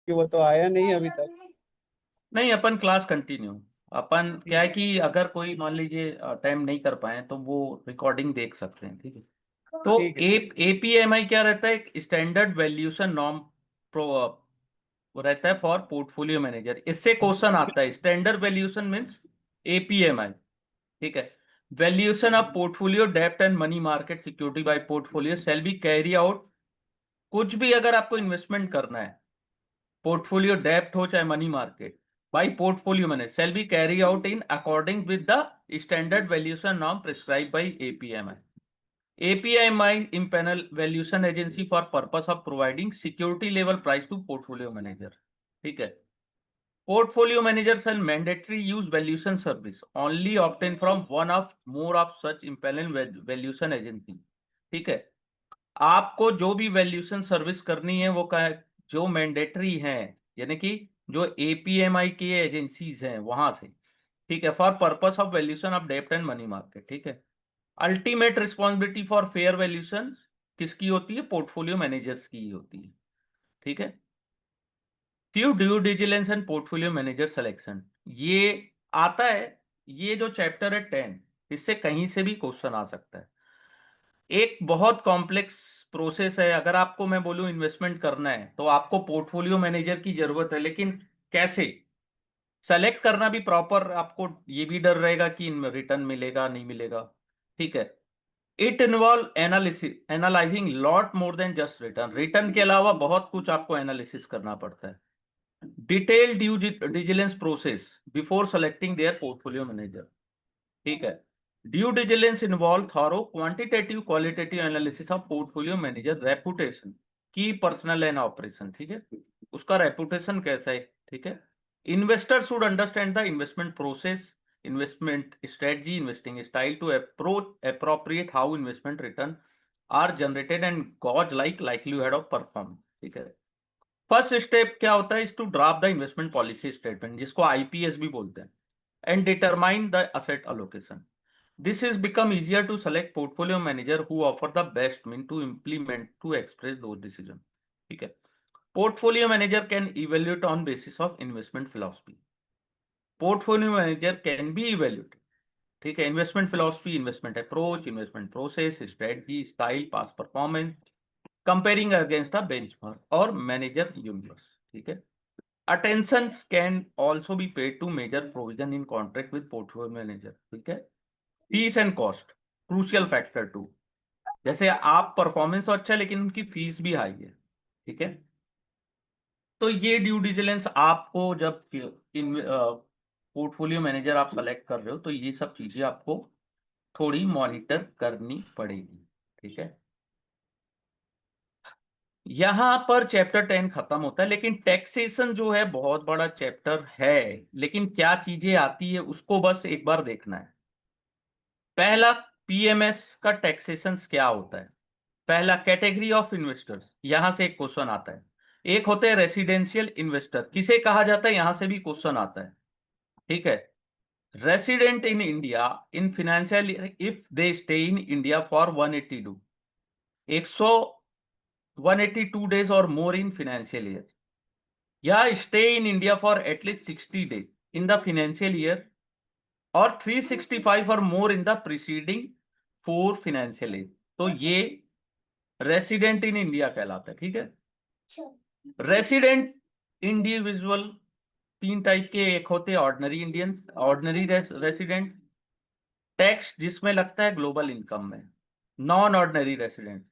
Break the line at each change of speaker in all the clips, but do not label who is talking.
कि वो तो आया नहीं अभी तक।
नहीं, अपन क्लास कंटिन्यू। अपन क्या है कि अगर कोई मान लीजिए टाइम नहीं कर पाए तो वो रिकॉर्डिंग देख सकते हैं, ठीक है। तो
ठीक है।
एपीएमआई क्या रहता है? एक स्टैंडर्ड वैल्यूएशन नॉर्म प्रो वो रहता है फॉर पोर्टफोलियो मैनेजर। इससे क्वेश्चन आता है, स्टैंडर्ड वैल्यूएशन मींस एपीएमआई, ठीक है। वैल्यूएशन ऑफ पोर्टफोलियो डेब्ट and money market security bye portfolio shell be carry out. कुछ भी अगर आपको इन्वेस्टमेंट करना है, पोर्टफोलियो डेब्ट हो चाहे money market, by portfolio manage shall be carry out in according with the standard valuation norm prescribe by APMI. APMI impanel valuation agency for purpose of providing security level price to portfolio manager, ठीक है। Portfolio manager shall mandatory use valuation service only obtained from one of more of such impanel valuation agency, ठीक है। आपको जो भी valuation service करनी है वो का जो मैंडेटरी है, यानी कि जो एपीएमआई की एजेंसीज हैं वहां से, ठीक है, for purpose of valuation of डेब्ट एंड मनी मार्केट, ठीक है। Ultimate responsibility for fair valuation किसकी होती है? पोर्टफोलियो मैनेजर्स की होती है, ठीक है। Few due diligence and portfolio manager selection, ये आता है। ये जो चैप्टर है 10, इससे कहीं से भी क्वेश्चन आ सकता है। एक बहुत कॉम्प्लेक्स प्रोसेस है। अगर आपको मैं बोलूं इन्वेस्टमेंट करना है तो आपको पोर्टफोलियो मैनेजर की जरूरत है, लेकिन कैसे सेलेक्ट करना भी प्रॉपर, आपको ये भी डर रहेगा कि रिटर्न मिलेगा नहीं मिलेगा, ठीक है। It involve analysis analyzing lot more than just return. Return के अलावा बहुत कुछ आपको एनालिसिस करना पड़ता है। Detail due diligence process before selecting their portfolio manager, ठीक है। Due diligence involve thorough quantitative qualitative analysis of portfolio manager reputation, key personal and operation, ठीक है। उसका रेपुटेशन कैसा है, ठीक है। Investor should understand the investment process, investment strategy, investing style to approach appropriate how investment return are generated and gauge like likelihood of performance, ठीक है। First step क्या होता है? Is to draft the investment policy statement, जिसको IPS भी बोलते हैं, and determine the asset allocation. This is become easier to select portfolio manager who offer the best mean to implement to express those decisions, ठीक है। Portfolio manager can evaluate on basis of investment philosophy. Portfolio manager can be evaluated, ठीक है। Investment philosophy, investment approach, investment process, strategy, style, past performance, comparing against a benchmark और manager universe, ठीक है। Attention can also be paid to major provision in contract with portfolio manager, ठीक है। Fees and cost crucial factor too. जैसे आप performance तो अच्छा है लेकिन उनकी फीस भी हाई है, ठीक है। तो ये ड्यू डिलिजेंस आपको जब इन पोर्टफोलियो मैनेजर आप सेलेक्ट कर रहे हो तो ये सब चीजें आपको थोड़ी मॉनिटर करनी पड़ेगी, ठीक है। यहां पर चैप्टर 10 खत्म होता है, लेकिन टैक्सेशन जो है बहुत बड़ा चैप्टर है। लेकिन क्या चीजें आती है उसको बस एक बार देखना है। पहला, पीएमएस का टैक्सेशन क्या होता है। पहला, कैटेगरी ऑफ इन्वेस्टर्स, यहां से एक क्वेश्चन आता है। एक होते हैं रेसिडेंशियल इन्वेस्टर, किसे कहा जाता है, यहां से भी क्वेश्चन आता है, ठीक है। Resident in India in financial if they stay in India for 182 100 182 days और मोर इन फाइनेंशियल ईयर, या stay in India for at least 60 days in the financial year और 365 और more in the preceding 4 financial year, तो ये resident in India कहलाता है, ठीक है। रेसिडेंट इंडिविजुअल तीन टाइप के, एक होते हैं ordinary Indian, ordinary resident, tax जिसमें लगता है ग्लोबल इनकम में, नॉन ऑर्डिनरी रेसिडेंट,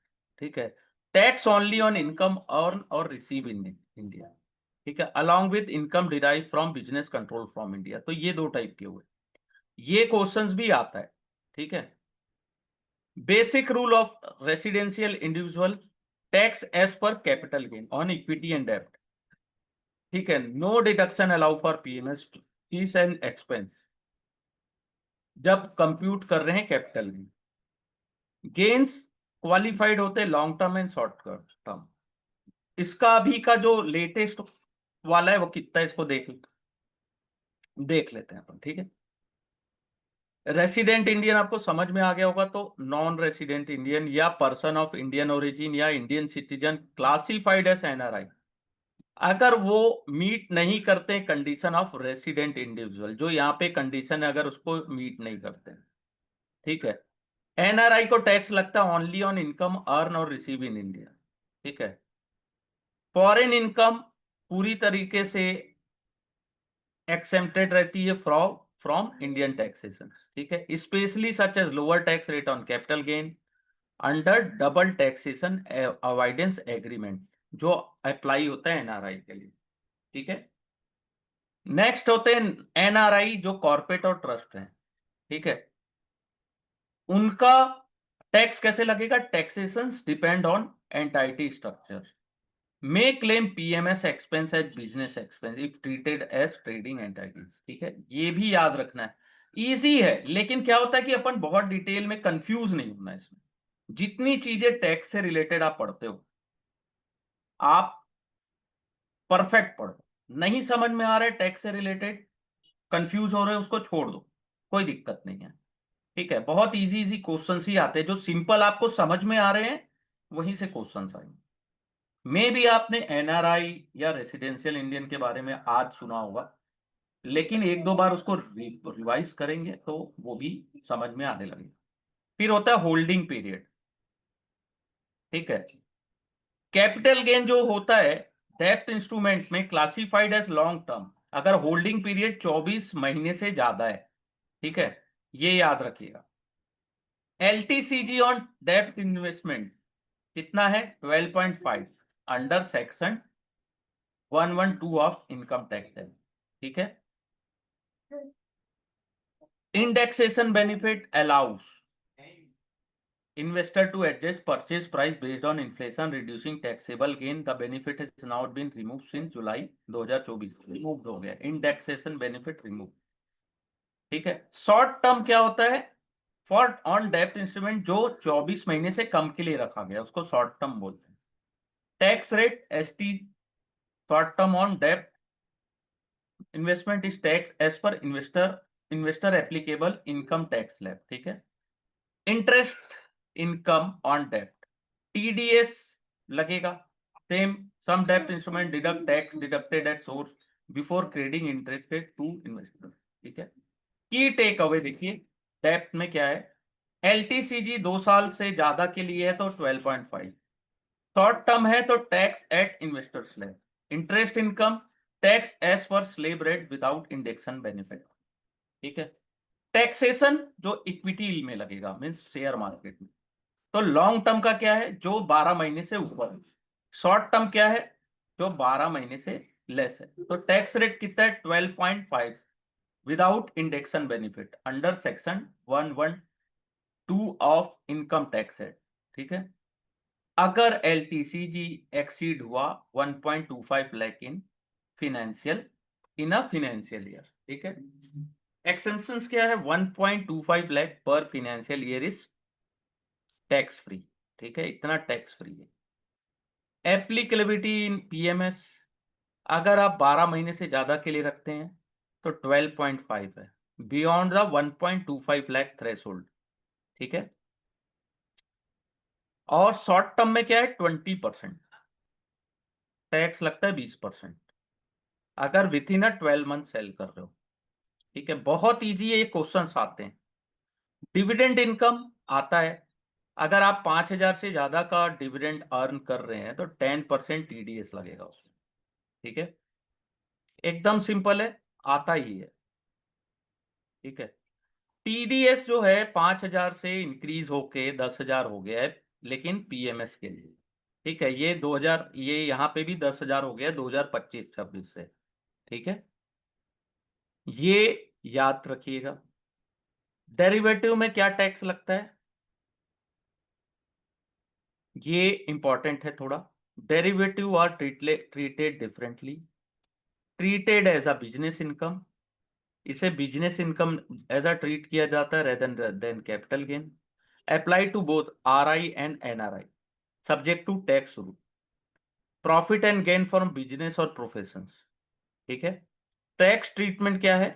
ठीक है। Tax only on income earn और रिसीव इन इंडिया, ठीक है, along with income derive from business control from India. तो ये दो टाइप के हुए। ये क्वेश्चंस भी आता है, ठीक है। Basic rule of residential individual, tax as per capital gain on equity and डेब्ट, ठीक है। No deduction allow for PMS fees and expense जब कंप्यूट कर रहे हैं कैपिटल गेन। गेन्स क्वालिफाइड होते हैं long term and short term. इसका अभी का जो लेटेस्ट वाला है वो कितना है, इसको देख लेते हैं अपन, ठीक है। रेसिडेंट इंडियन आपको समझ में आ गया होगा, तो नॉन रेसिडेंट इंडियन या पर्सन ऑफ इंडियन ओरिजिन या Indian citizen classified as NRI, अगर वो मीट नहीं करते कंडीशन ऑफ रेसिडेंट इंडिविजुअल, जो यहाँ पे कंडीशन है, अगर उसको मीट नहीं करते, ठीक है। एनआरआई को टैक्स लगता है ओनली ऑन इनकम अर्न और रिसीव इन इंडिया, ठीक है। फॉरेन इनकम पूरी तरीके से एक्सेम्प्टेड रहती है फ्रॉम फ्रॉम इंडियन टैक्सेशन, ठीक है, specially such as lower tax rate on capital gain under double taxation avoidance agreement, जो अप्लाई होता है एनआरआई के लिए, ठीक है। नेक्स्ट होते हैं एनआरआई जो कॉर्पोरेट और ट्रस्ट हैं, ठीक है। उनका टैक्स कैसे लगेगा? Taxation depend on entity structure, may claim PMS expense as business expense if treated as trading entities, ठीक है। ये भी याद रखना है, इजी है, लेकिन क्या होता है कि अपन बहुत डिटेल में कंफ्यूज नहीं होना है इसमें। जितनी चीजें टैक्स से रिलेटेड आप पढ़ते हो, आप परफेक्ट पढ़ो। नहीं समझ में आ रहा है टैक्स से रिलेटेड, कंफ्यूज हो रहे हो, उसको छोड़ दो, कोई दिक्कत नहीं है, ठीक है। बहुत इजी इजी क्वेश्चंस ही आते हैं, जो सिंपल आपको समझ में आ रहे हैं वहीं से क्वेश्चंस आएंगे। मे भी आपने एनआरआई या रेसिडेंशियल इंडियन के बारे में आज सुना होगा, लेकिन एक दो बार उसको रिवाइज करेंगे तो वो भी समझ में आने लगेगा। फिर होता है होल्डिंग पीरियड, ठीक है। कैपिटल गेन जो होता है डेब्ट इंस्ट्रूमेंट में क्लासिफाइड एज लॉन्ग टर्म, अगर होल्डिंग पीरियड 24 महीने से ज्यादा है, ठीक है, ये याद रखिएगा। एलटीसीजी ऑन डेब्ट इन्वेस्टमेंट कितना है? 12.5 under section 112 of income tax act, ठीक है। Indexation benefit allows investor to adjust purchase price based on inflation, reducing taxable gain. The benefit has now been removed since July 2024. Remove हो गया indexation benefit, remove, ठीक है। Short term क्या होता है? For on डेब्ट इंस्ट्रूमेंट जो 24 महीने से कम के लिए रखा गया उसको शॉर्ट टर्म बोलते हैं। Tax rate ST short term on डेब्ट investment is tax as per investor applicable income tax slab, ठीक है। इंटरेस्ट इनकम ऑन डेब्ट टीडीएस लगेगा, सेम सम डेब्ट instrument deduct tax deducted at source before crediting interested to investor, ठीक है। की take away देखिए, डेब्ट में क्या है? एलटीसीजी 2 साल से ज्यादा के लिए है तो 12.5, शॉर्ट टर्म है तो tax at investor slab, interest income tax as per slab rate without indexation benefit, ठीक है। टैक्सेशन जो इक्विटी में लगेगा मींस शेयर मार्केट में, तो लॉन्ग टर्म का क्या है? जो 12 महीने से ऊपर है। शॉर्ट टर्म क्या है? जो 12 महीने से लेस है। तो टैक्स रेट कितना है? 12.5 without indexation benefit under section 112 of income tax act, ठीक है। अगर एलटीसीजी एक्सीड हुआ 1.25 लाख इन अ फाइनेंशियल ईयर, ठीक है। एक्सेंशंस क्या है? 1.25 लाख पर financial year is tax free, ठीक है, इतना टैक्स फ्री है। एप्लीकेबिलिटी इन पीएमएस, अगर आप 12 महीने से ज्यादा के लिए रखते हैं तो 12.5 है, बियॉन्ड द 1.25 लाख थ्रेशोल्ड, ठीक है। और शॉर्ट टर्म में क्या है? 20% टैक्स लगता है, 20% अगर within a 12 month sell कर रहे हो, ठीक है। बहुत इजी है, ये क्वेश्चन आते हैं। डिविडेंड इनकम आता है, अगर आप 5,000 से ज्यादा का डिविडेंड अर्न कर रहे हैं तो 10% टीडीएस लगेगा उसमें, ठीक है। एकदम सिंपल है, आता ही है, ठीक है। टीडीएस जो है 5,000 से इंक्रीज होके 10,000 हो गया है, लेकिन पीएमएस के लिए, ठीक है। ये 2000, ये यहाँ पे भी 10,000 हो गया 2025-26 से, ठीक है। ये याद रखिएगा। डेरिवेटिव में क्या टैक्स लगता है, ये इंपॉर्टेंट है थोड़ा। Derivative are treated differently, treated as a business income, इसे business income as a treat किया जाता है rather than capital gain. Apply to both RI and NRI, subject to tax rule. Profit and gain from business और professions, ठीक है। Tax treatment क्या है?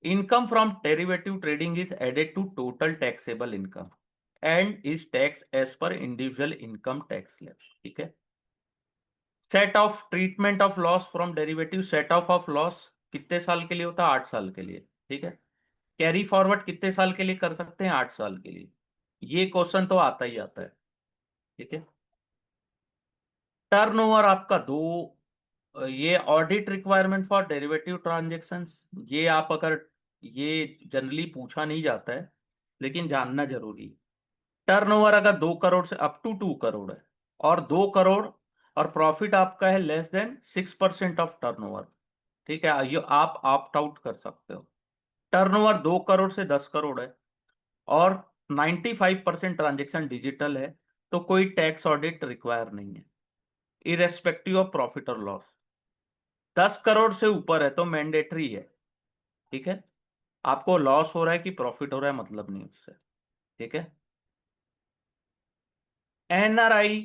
Income from derivative trading is added to total taxable income and is tax as per individual income tax slab, ठीक है। Set of treatment of loss from derivative, set of loss कितने साल के लिए होता है? 8 साल के लिए। ठीक है। कैरी फॉरवर्ड कितने साल के लिए कर सकते हैं? 8 साल के लिए। ये क्वेश्चन तो आता ही आता है। ठीक है। टर्नओवर आपका दो, ये audit requirement for derivative transactions, ये आप अगर, ये जनरली पूछा नहीं जाता है लेकिन जानना जरूरी है। टर्नओवर अगर 2 करोड़ से अप टू 2 करोड़ है, और 2 करोड़ और प्रॉफिट आपका है लेस देन 6% ऑफ टर्नओवर, ठीक है, ये आप ऑप्ट आउट कर सकते हो। टर्नओवर 2 करोड़ से 10 करोड़ है और 95% ट्रांजेक्शन डिजिटल है, तो कोई टैक्स ऑडिट रिक्वायर नहीं है, इरेस्पेक्टिव ऑफ प्रॉफिट और लॉस। 10 करोड़ से ऊपर है तो मैंडेटरी है। ठीक है। आपको लॉस हो रहा है कि प्रॉफिट हो रहा है मतलब नहीं उससे। ठीक है। NRI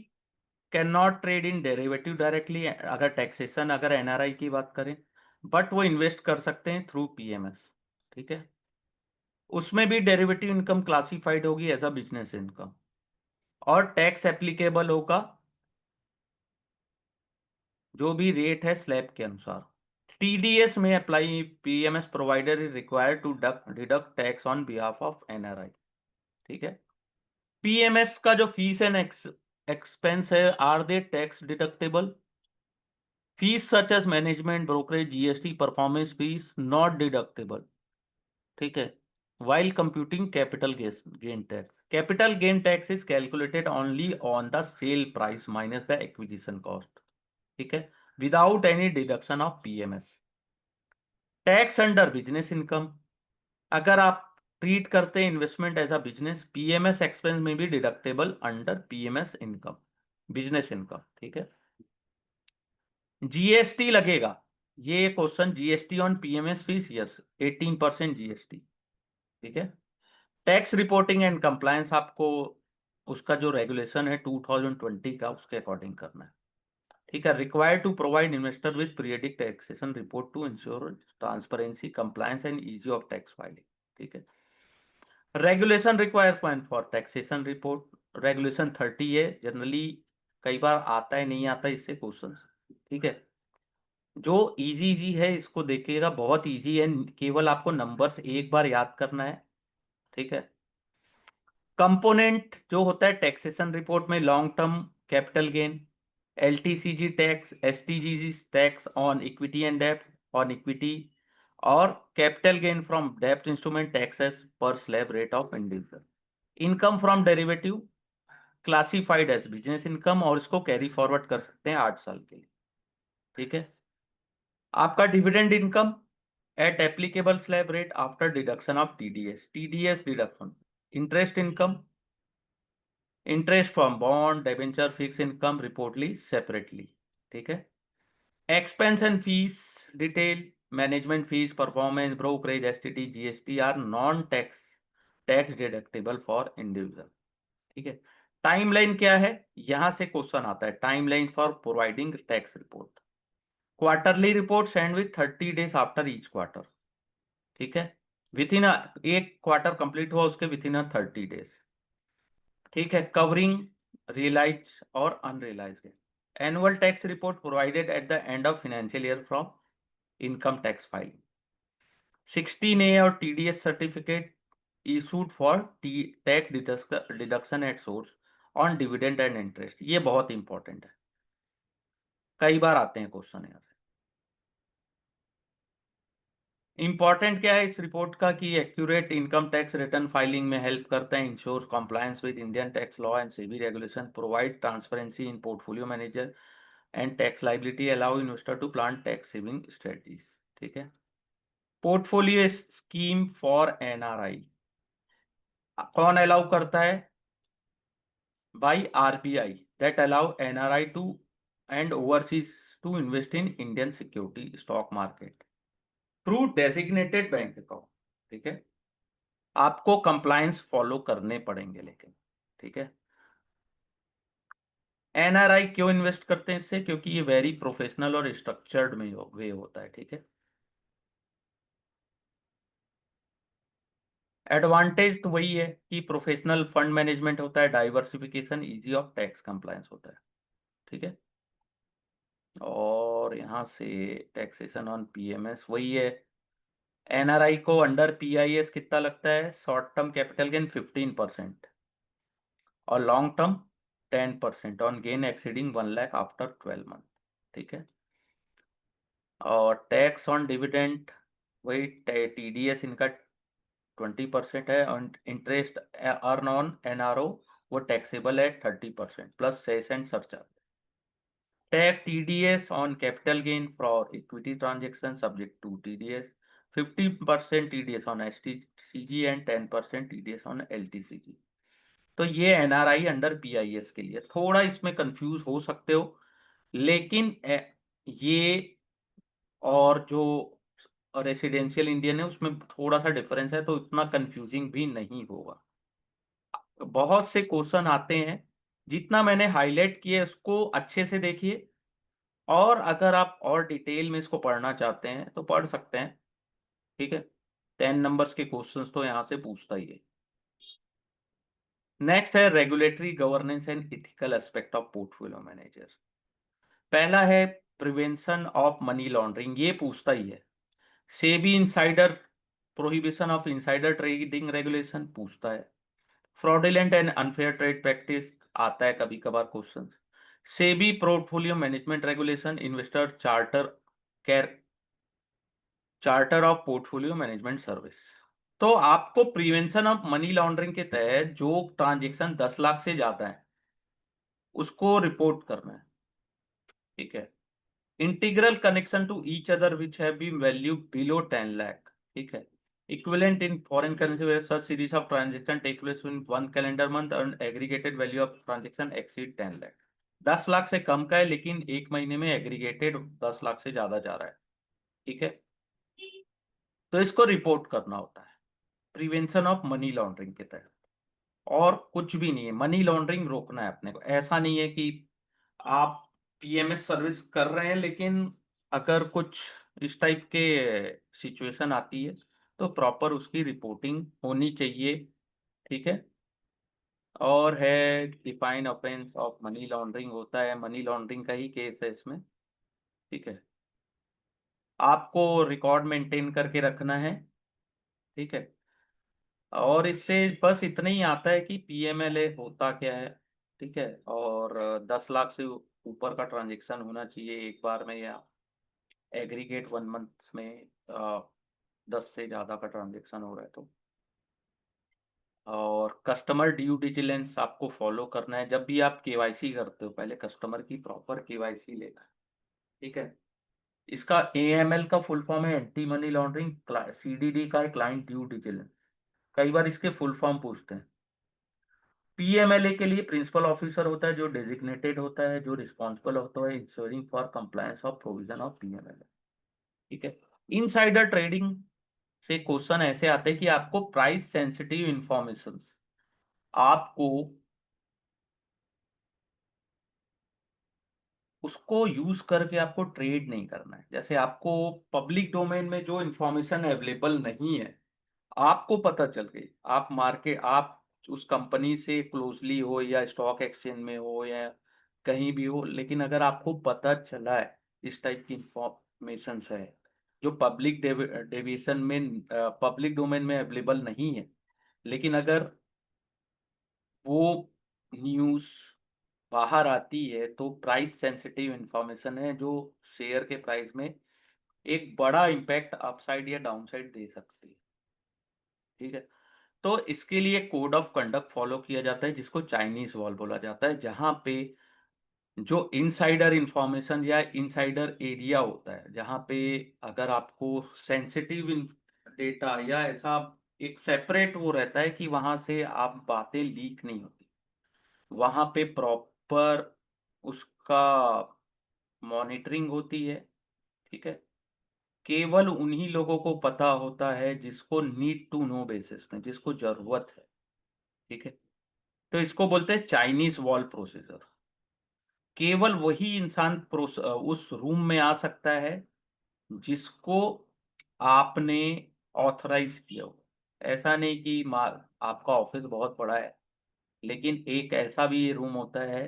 can not trade in derivative directly, अगर टैक्सेशन, अगर एनआरआई की बात करें, बट वो इन्वेस्ट कर सकते हैं थ्रू पीएमएस। ठीक है। उसमें भी डेरिवेटिव इनकम क्लासिफाइड होगी एज अ बिजनेस इनकम, और टैक्स एप्लीकेबल होगा जो भी रेट है स्लैब के अनुसार। टीडीएस में apply, PMS provider is required to deduct tax on behalf of NRI. ठीक है। पीएमएस का जो फीस एंड एक्सपेंस है, are they tax deductible? Fees such as management, brokerage, GST, performance fees not deductible. ठीक है। while computing capital gain tax, capital gain tax is calculated only on the sale price minus the acquisition cost। ठीक है। Without any deduction of PMS. Tax under business income, अगर आप treat करते हैं investment as a business, PMS expense में भी deductible under PMS income, business income. ठीक है। जीएसटी लगेगा, ये question, GST on PMS fees, yes, 18% GST. ठीक है। टैक्स रिपोर्टिंग एंड कंप्लायंस आपको उसका जो रेगुलेशन है 2020 का, उसके अकॉर्डिंग करना है। ठीक है। Required to provide investor with periodic taxation report to ensure transparency, compliance and easy of tax filing. ठीक है। Regulation requirement for taxation report, regulation 30 है जनरली, कई बार आता है नहीं आता इससे क्वेश्चन। ठीक है। जो इजी इजी है इसको देखिएगा, बहुत इजी है, केवल आपको नंबर्स एक बार याद करना है। ठीक है। कंपोनेंट जो होता है टैक्सेशन रिपोर्ट में, long term capital gain, LTCG tax, STGG tax on equity and डेब्ट, ऑन इक्विटी, और कैपिटल गेन फ्रॉम डेब्ट instrument taxes per slab rate of individual. Income from derivative classified as business income, और इसको carry forward कर सकते हैं 8 साल के लिए। ठीक है। आपका dividend income eight applicable slab rate after deduction of TDS, TDS deduction. Interest income, interest from bond, debenture, fix income reportedly separately. ठीक है। Expense and fees detail, management fees, performance, brokerage, STT, GST R non tax tax deductible for individual. ठीक है। Timeline क्या है, यहां से question आता है, timeline for providing tax report. Quarterly report send with 30 days after each quarter. ठीक है। विथ इन एक क्वार्टर कंप्लीट हुआ उसके विथ इन 30 days। ठीक है। कवरिंग रियलाइज और unrealise gain. Annual tax report provided at the end of financial year from income tax filing. 16A और TDS certificate issued for tax deduction at source on dividend and interest, ये बहुत important है, कई बार आते हैं question यहाँ से। Important क्या है इस रिपोर्ट का कि accurate income tax return filing में हेल्प करता है, ensure compliance with Indian tax law and SEBI regulation, provide transparency in portfolio manager and tax liability, allow investor to plan tax saving strategies. ठीक है। पोर्टफोलियो स्कीम फॉर एनआरआई कौन allow करता है? By RBI, that allow NRI to and overseas to invest in Indian security stock market through designated bank account. ठीक है। आपको compliance follow करने पड़ेंगे लेकिन। ठीक है। एनआरआई क्यों इन्वेस्ट करते हैं इससे? क्योंकि ये वेरी प्रोफेशनल और स्ट्रक्चर्ड में वे होता है। ठीक है। एडवांटेज तो वही है कि प्रोफेशनल फंड मैनेजमेंट होता है, diversification, easy of tax compliance होता है। ठीक है। और यहाँ से टैक्सेशन ऑन पीएमएस वही है। एनआरआई को अंडर पीआईएस कितना लगता है? शॉर्ट टर्म कैपिटल गेन 15% और long term 10% on gain exceeding 1 lakh after 12 month. ठीक है। और टैक्स ऑन डिविडेंड वही टीडीएस इनका 20% है, और इंटरेस्ट अर्न ऑन एनआरओ वो टैक्सेबल है 30% plus cess and surcharge. Tax TDS on capital gain for equity transaction subject to TDS, 50% TDS on STCG and 10% TDS on LTCG. तो ये NRI under PIS के लिए थोड़ा इसमें कंफ्यूज हो सकते हो, लेकिन ये और जो रेसिडेंशियल इंडियन है उसमें थोड़ा सा डिफरेंस है, तो इतना कंफ्यूजिंग भी नहीं होगा। बहुत से क्वेश्चन आते हैं, जितना मैंने हाईलाइट किया उसको अच्छे से देखिए, और अगर आप और डिटेल में इसको पढ़ना चाहते हैं तो पढ़ सकते हैं। ठीक है। 10 नंबर्स के क्वेश्चंस तो यहाँ से पूछता ही है। नेक्स्ट है regulatory governance and ethical aspect of portfolio manager. पहला है प्रिवेंशन ऑफ मनी लॉन्ड्रिंग, ये पूछता ही है। SEBI insider prohibition of insider trading regulation पूछता है। Fraudulent and unfair trade practice आता है कभी कभार question. SEBI portfolio management regulation, investor charter, care charter of portfolio management service. तो आपको प्रिवेंशन ऑफ मनी लॉन्ड्रिंग के तहत जो ट्रांजेक्शन 10 लाख से ज्यादा है उसको रिपोर्ट करना है। ठीक है। Integral connection to each other which have been value below 10 lakh. ठीक है। Equivalent in foreign currency where such series of transaction take place in 1 calendar month and aggregated value of transaction exceed 10 lakh. 10 lakh से कम का है लेकिन एक महीने में एग्रीगेटेड 10 लाख से ज्यादा जा रहा है। ठीक है। तो इसको रिपोर्ट करना होता है प्रिवेंशन ऑफ मनी लॉन्ड्रिंग के तहत। और कुछ भी नहीं है, मनी लॉन्ड्रिंग रोकना है अपने को। ऐसा नहीं है कि आप पीएमएस सर्विस कर रहे हैं लेकिन अगर कुछ इस टाइप के सिचुएशन आती है तो प्रॉपर उसकी रिपोर्टिंग होनी चाहिए। ठीक है। और है define offence of money laundering होता है, मनी लॉन्ड्रिंग का ही केस है इसमें। ठीक है। आपको रिकॉर्ड मेंटेन करके रखना है। ठीक है। और इससे बस इतना ही आता है कि पीएमएलए होता क्या है। ठीक है। और 10 लाख से ऊपर का ट्रांजेक्शन होना चाहिए एक बार में, या एग्रीगेट 1 मंथ में 10 से ज़्यादा का ट्रांजेक्शन हो रहा है तो। और कस्टमर ड्यू डिलिजेंस आपको फॉलो करना है। जब भी आप केवाईसी करते हो पहले कस्टमर की प्रॉपर केवाईसी लेना है। ठीक है। इसका एएमएल का फुल फॉर्म है एंटी मनी लॉन्ड्रिंग, सीडीडी का है क्लाइंट ड्यू डिलिजेंस। कई बार इसके फुल फॉर्म पूछते हैं। पीएमएलए के लिए प्रिंसिपल ऑफिसर होता है जो डेजिग्नेटेड होता है, जो रिस्पॉन्सिबल होता है ensuring for compliance of provision of PMLA. ठीक है। इनसाइडर ट्रेडिंग से क्वेश्चन ऐसे आते हैं कि आपको प्राइस सेंसिटिव इंफॉर्मेशन आपको उसको यूज करके आपको ट्रेड नहीं करना है। जैसे आपको पब्लिक डोमेन में जो इंफॉर्मेशन अवेलेबल नहीं है आपको पता चल गई, आप मार्केट आप उस कंपनी से क्लोजली हो या स्टॉक एक्सचेंज में हो या कहीं भी हो, लेकिन अगर आपको पता चला है इस टाइप की इंफॉर्मेशन है जो पब्लिक डेविएशन में पब्लिक डोमेन में अवेलेबल नहीं है, लेकिन अगर वो न्यूज़ बाहर आती है तो प्राइस सेंसिटिव इंफॉर्मेशन है जो शेयर के प्राइस में एक बड़ा इम्पैक्ट अपसाइड या डाउनसाइड दे सकती है। ठीक है। तो इसके लिए कोड ऑफ कंडक्ट फॉलो किया जाता है जिसको चाइनीज वॉल बोला जाता है, जहां पे जो इनसाइडर इंफॉर्मेशन या इनसाइडर एरिया होता है, जहां पे अगर आपको सेंसिटिव डेटा या ऐसा एक सेपरेट वो रहता है कि वहां से आप बातें लीक नहीं होती, वहां पे प्रॉपर उसका मॉनिटरिंग होती है। ठीक है। केवल उन्हीं लोगों को पता होता है जिसको नीड टू नो बेसिस में, जिसको जरूरत है। ठीक है। तो इसको बोलते हैं चाइनीज वॉल प्रोसीजर। केवल वही इंसान उस रूम में आ सकता है जिसको आपने ऑथराइज किया हो। ऐसा नहीं कि आपका ऑफिस बहुत बड़ा है लेकिन एक ऐसा भी रूम होता है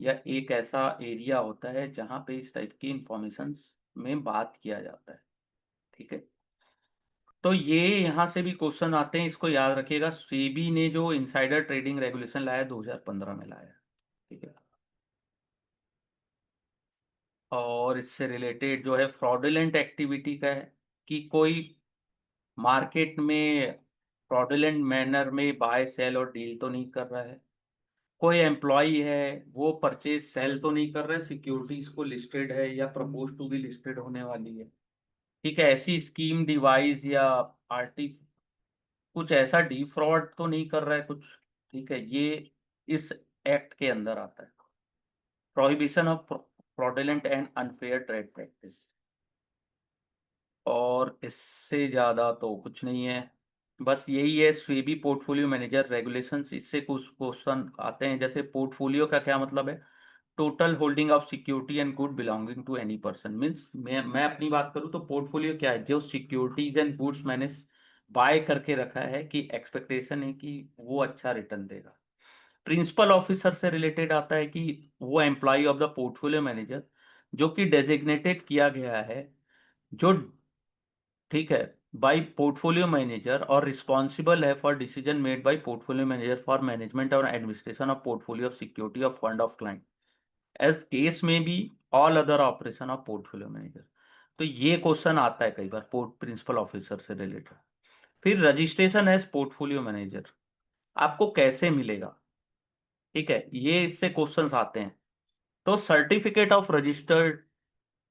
या एक ऐसा एरिया होता है जहाँ पे इस टाइप की इंफॉर्मेशन में बात किया जाता है। ठीक है, तो ये यहाँ से भी क्वेश्चन आते हैं, इसको याद रखिएगा। सेबी ने जो इनसाइडर ट्रेडिंग रेगुलेशन लाया 2015 में लाया। ठीक है, और इससे रिलेटेड जो है फ्रॉडुलेंट एक्टिविटी का है कि कोई मार्केट में फ्रॉडुलेंट मैनर में बाय सेल और डील तो नहीं कर रहा है। कोई एम्प्लॉय है, वो परचेज सेल तो नहीं कर रहा है, सिक्योरिटीज को लिस्टेड है या प्रपोज टू बी लिस्टेड होने वाली है। ठीक है, ऐसी स्कीम डिवाइस या आर्टी कुछ ऐसा डी फ्रॉड तो नहीं कर रहा है कुछ। ठीक है, ये इस एक्ट के अंदर आता है, prohibition of fraudulent and unfair trade practice. और इससे ज़्यादा तो कुछ नहीं है, बस यही है स्वेबी पोर्टफोलियो मैनेजर रेगुलेशंस। इससे कुछ क्वेश्चन आते हैं, जैसे पोर्टफोलियो का क्या मतलब है? Total holding of security and good belonging to any person. Means मैं अपनी बात करूँ तो पोर्टफोलियो क्या है? जो सिक्योरिटीज एंड गुड्स मैंने बाय करके रखा है कि एक्सपेक्टेशन है कि वो अच्छा रिटर्न देगा। प्रिंसिपल ऑफिसर से रिलेटेड आता है कि वो employ of the portfolio manager जो कि डेजिग्नेटेड किया गया है, जो, ठीक है, बाय पोर्टफोलियो मैनेजर और रिस्पॉन्सिबल है for decision made by portfolio manager for management और administration of portfolio of security of fund of client as case में be all other operation of portfolio manager. तो ये क्वेश्चन आता है कई बार पोर्ट प्रिंसिपल ऑफिसर से रिलेटेड। फिर रजिस्ट्रेशन एज पोर्टफोलियो मैनेजर आपको कैसे मिलेगा? ठीक है, ये इससे क्वेश्चंस आते हैं। तो सर्टिफिकेट ऑफ रजिस्टर्ड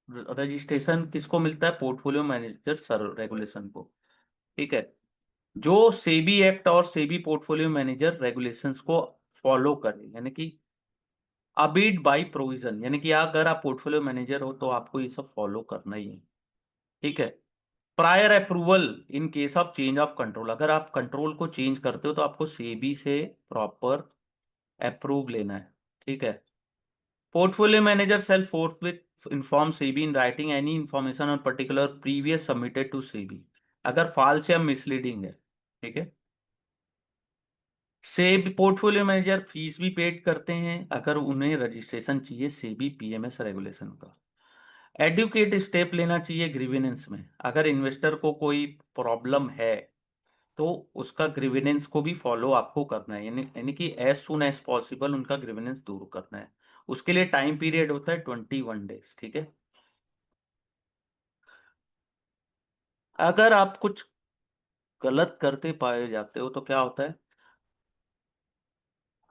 रजिस्ट्रेशन किसको मिलता है? पोर्टफोलियो मैनेजर सर रेगुलेशन को। ठीक है, जो सेबी एक्ट और सेबी पोर्टफोलियो मैनेजर रेगुलेशंस को फॉलो करे, यानी कि अबीड बाय प्रोविजन, यानी कि अगर आप पोर्टफोलियो मैनेजर हो तो आपको ये सब फॉलो करना ही है। ठीक है, prior approval in case of change of control, अगर आप कंट्रोल को चेंज करते हो तो आपको सेबी से प्रॉपर अप्रूव लेना है। ठीक है, portfolio manager shall forthwith inform SEBI in writing any information on particular previous submitted to SEBI अगर फॉल्स या मिसलीडिंग है। ठीक है, सेबी पोर्टफोलियो मैनेजर फीस भी पेड करते हैं अगर उन्हें रजिस्ट्रेशन चाहिए सेबी पीएमएस रेगुलेशन का। एडुकेट स्टेप लेना चाहिए ग्रीवेनेंस में, अगर इन्वेस्टर को कोई प्रॉब्लम है तो उसका ग्रीवेनेंस को भी फॉलो आपको करना है, यानी कि एज सुन एज पॉसिबल उनका ग्रीवेनेंस दूर करना है। उसके लिए टाइम पीरियड होता है 21 डेज। ठीक है, अगर आप कुछ गलत करते पाए जाते हो तो क्या होता है?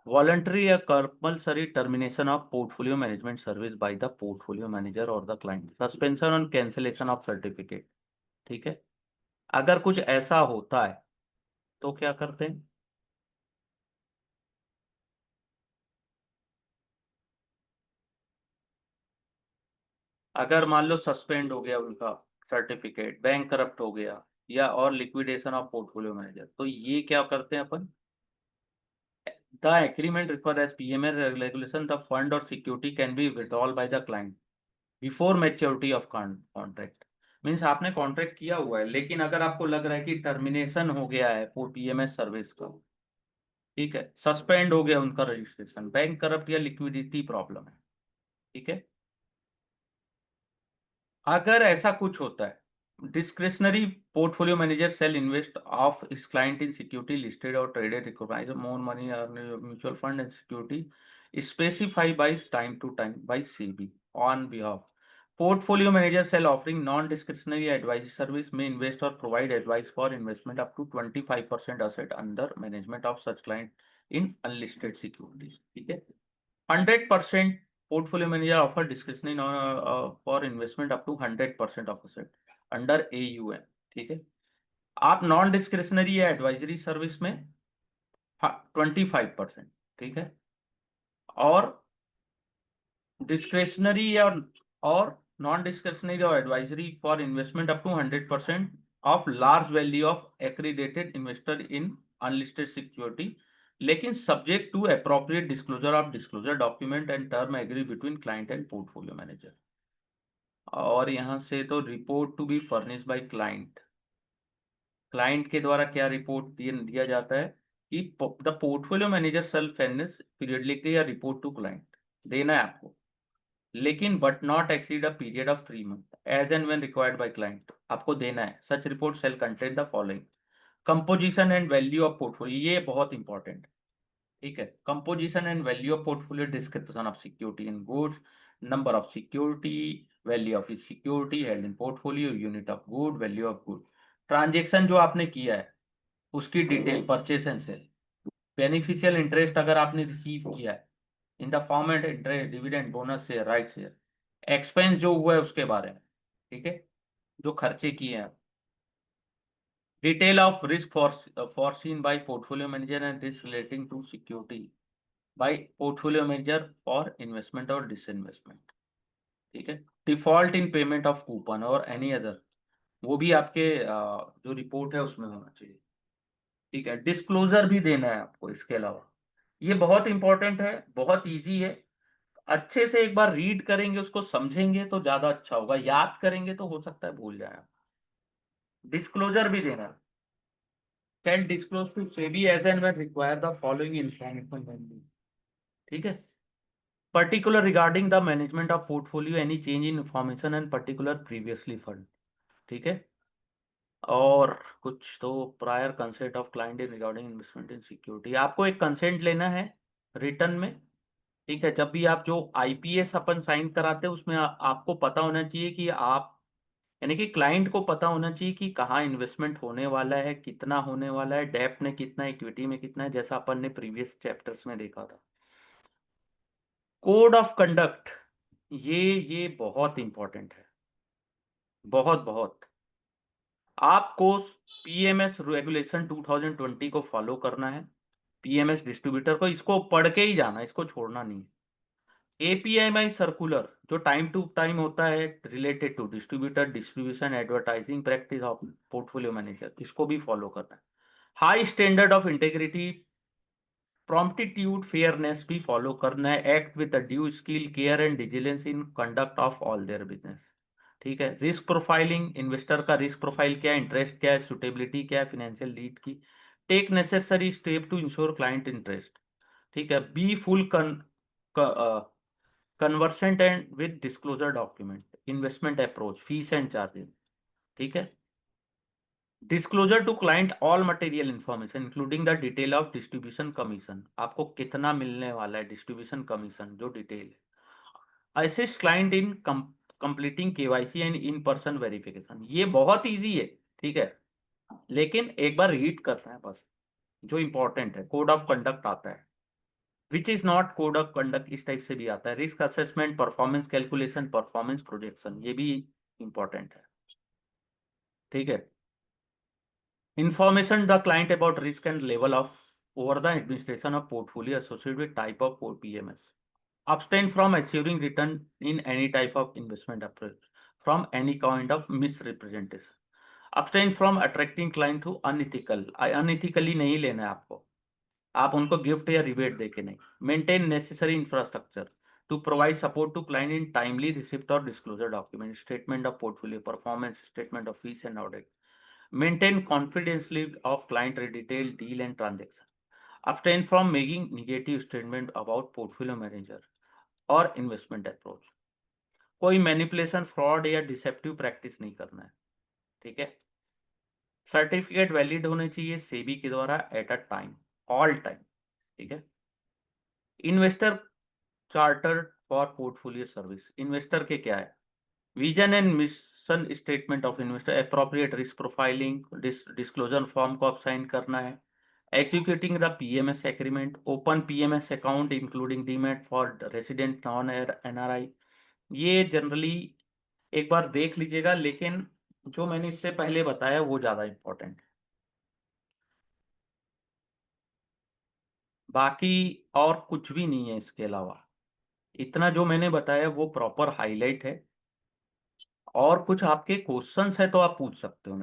वॉलंटरी या compulsory termination of portfolio management service by the portfolio manager और द क्लाइंट, सस्पेंशन और कैंसिलेशन ऑफ सर्टिफिकेट। ठीक है, अगर कुछ ऐसा होता है तो क्या करते हैं? अगर मान लो सस्पेंड हो गया उनका सर्टिफिकेट, बैंक करप्ट हो गया, या और लिक्विडेशन ऑफ पोर्टफोलियो मैनेजर, तो ये क्या करते हैं अपन? The agreement refer as PML regulation, the fund और security can be withdrawal by the client before maturity of contract. Means आपने कॉन्ट्रैक्ट किया हुआ है लेकिन अगर आपको लग रहा है कि टर्मिनेशन हो गया है वो पीएमएस सर्विस का, ठीक है, सस्पेंड हो गया उनका रजिस्ट्रेशन, बैंक करप्ट या लिक्विडिटी प्रॉब्लम है। ठीक है, अगर ऐसा कुछ होता है, discretionary portfolio manager shall invest of इस क्लाइंट इन सिक्योरिटी लिस्टेड और traded recognise more money mutual fund and security specify by time to time by SEBI on behalf portfolio manager shall offering non discretionary advice service में invest और provide advice for investment up to 25% asset under management of such client in unlisted securities. ठीक है, 100% portfolio manager offer discretionary for investment up to 100% of asset under AUM। ठीक है, आप non discretionary या advisory service में 25%। ठीक है, और डिस्क्रिशनरी या और नॉन डिस्क्रिशनरी और advisory for investment up to 100% of large value of accredited investor in unlisted security, लेकिन subject to appropriate disclosure of disclosure document and term agree between client and portfolio manager. और यहाँ से तो report to be furnish by client, client के द्वारा क्या report दिया जाता है कि the portfolio manager self furnish periodically या रिपोर्ट टू क्लाइंट। देना है आपको, लेकिन but not exceed a period of 3 month as and when required by client, आपको देना है। Such report shall contain the following: composition and value of portfolio, ये बहुत इंपॉर्टेंट है, ठीक है। Composition and value of portfolio, description of security in goods, number of security, value of security held in portfolio, unit of good, value of good, transaction जो आपने किया है उसकी detail, purchase and sale, beneficial interest अगर आपने receive किया है in the form and interest, dividend, bonus share, right share, expense जो हुआ है उसके बारे में, ठीक है, जो खर्चे किए हैं, detail of risk foreseen by portfolio manager and risk relating to security by portfolio manager for investment और डिसइन्वेस्टमेंट, ठीक है। Default in payment of coupon और एनी अदर, वो भी आपके जो रिपोर्ट है उसमें होना चाहिए, ठीक है। डिस्क्लोजर भी देना है आपको इसके अलावा, ये बहुत इंपॉर्टेंट है, बहुत इजी है। अच्छे से एक बार रीड करेंगे, उसको समझेंगे तो ज्यादा अच्छा होगा, याद करेंगे तो हो सकता है भूल जाए। डिस्क्लोजर भी देना है, can disclose to SEBI as and when require the following information, ठीक है। Particular regarding the management of portfolio, any change in information and particular previously fund, ठीक है। और कुछ तो prior consent of client in regarding investment in security, आपको एक consent लेना है रिटर्न में, ठीक है। जब भी आप जो आईपीएस अपन साइन कराते हैं उसमें आपको पता होना चाहिए कि आप, यानी कि क्लाइंट को पता होना चाहिए कि कहाँ इन्वेस्टमेंट होने वाला है, कितना होने वाला है, डेप्थ में कितना, इक्विटी में कितना है, जैसा अपन ने प्रीवियस चैप्टर्स में देखा था। कोड ऑफ कंडक्ट, ये बहुत इंपॉर्टेंट है, बहुत बहुत। आपको पीएमएस रेगुलेशन 2020 को फॉलो करना है, पीएमएस डिस्ट्रीब्यूटर को, इसको पढ़ के ही जाना, इसको छोड़ना नहीं। एपीएमआई सर्कुलर जो टाइम टू टाइम होता है related to distributor, distribution, advertising practice of portfolio manager, इसको भी फॉलो करना है। High standard of integrity, promptitude, fairness भी फॉलो करना है। Act with the due skill, care and diligence in conduct of all their business, ठीक है। Risk profiling, investor का रिस्क प्रोफाइल क्या है, इंटरेस्ट क्या है, सुटेबिलिटी क्या है फाइनेंशियल लीड की। Take necessary step to ensure client interest, ठीक है। Be full conversant and with disclosure document, investment approach, fees and charges, ठीक है। Disclosure to client all material information including the detail of distribution commission, आपको कितना मिलने वाला है, distribution commission जो डिटेल है। Assist client in completing KYC and in person verification, ये बहुत इजी है, ठीक है, लेकिन एक बार रीड करना है बस। जो इंपॉर्टेंट है, कोड ऑफ कंडक्ट आता है, which is not code of conduct, इस टाइप से भी आता है। Risk assessment, performance calculation, performance projection, ये भी इंपॉर्टेंट है, ठीक है। Information the client about risk and level of over the administration of portfolio associated with type of PMS, abstain from assuring return in any type of investment approach from any kind of misrepresentation, abstain from attracting client to unethical, अनइथिकली नहीं लेना है आपको, आप उनको gift या rebate देके नहीं। Maintain necessary infrastructure to provide support to client in timely receipt और disclosure document, statement of portfolio performance, statement of fees and audit, maintain confidentially of client detail deal and transaction, abstain from making negative statement about portfolio manager और investment approach, कोई manipulation, fraud या deceptive practice नहीं करना है, ठीक है। Certificate valid होने चाहिए सेबी के द्वारा at a time, all time, ठीक है। Investor charter for portfolio service, investor के क्या है, vision and mission statement of investor, appropriate risk profiling, disclosure form को आप साइन करना है, executing the PMS agreement, open PMS account including DMAT for resident non NRI, ये generally एक बार देख लीजिएगा, लेकिन जो मैंने इससे पहले बताया वो ज्यादा इंपॉर्टेंट है। बाकी और कुछ भी नहीं है इसके अलावा, इतना जो मैंने बताया वो प्रॉपर हाईलाइट है। और कुछ आपके क्वेश्चंस है तो आप पूछ सकते हो।